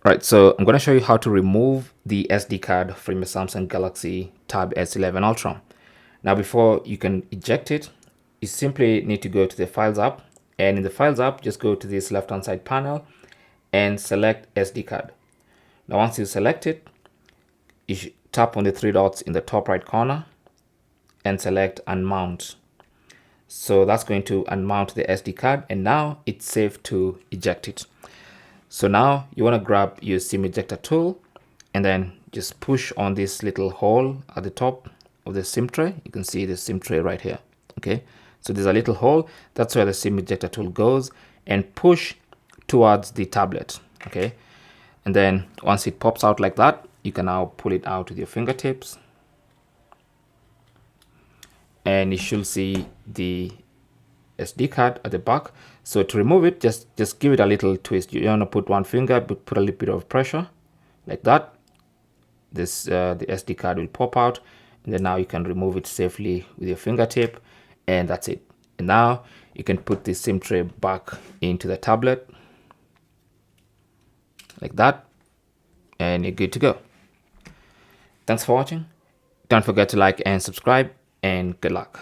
Right, so I'm going to show you how to remove the SD card from your Samsung Galaxy Tab S11 Ultra. Now, before you can eject it, you simply need to go to the Files app, and in the Files app, just go to this left-hand side panel and select SD card. Now, once you select it, you should tap on the three dots in the top right corner and select Unmount. So that's going to unmount the SD card, and now it's safe to eject it. So now you want to grab your SIM ejector tool and then just push on this little hole at the top of the SIM tray. You can see the SIM tray right here. Okay, so there's a little hole. That's where the SIM ejector tool goes, and push towards the tablet. Okay, and then once it pops out like that, you can now pull it out with your fingertips, and you should see the SD card at the back. So to remove it, just give it a little twist. You want to put one finger, but put a little bit of pressure like that. This the SD card will pop out, and then now you can remove it safely with your fingertip, and that's it. And now you can put the SIM tray back into the tablet like that, and you're good to go. Thanks for watching. Don't forget to like and subscribe, and good luck.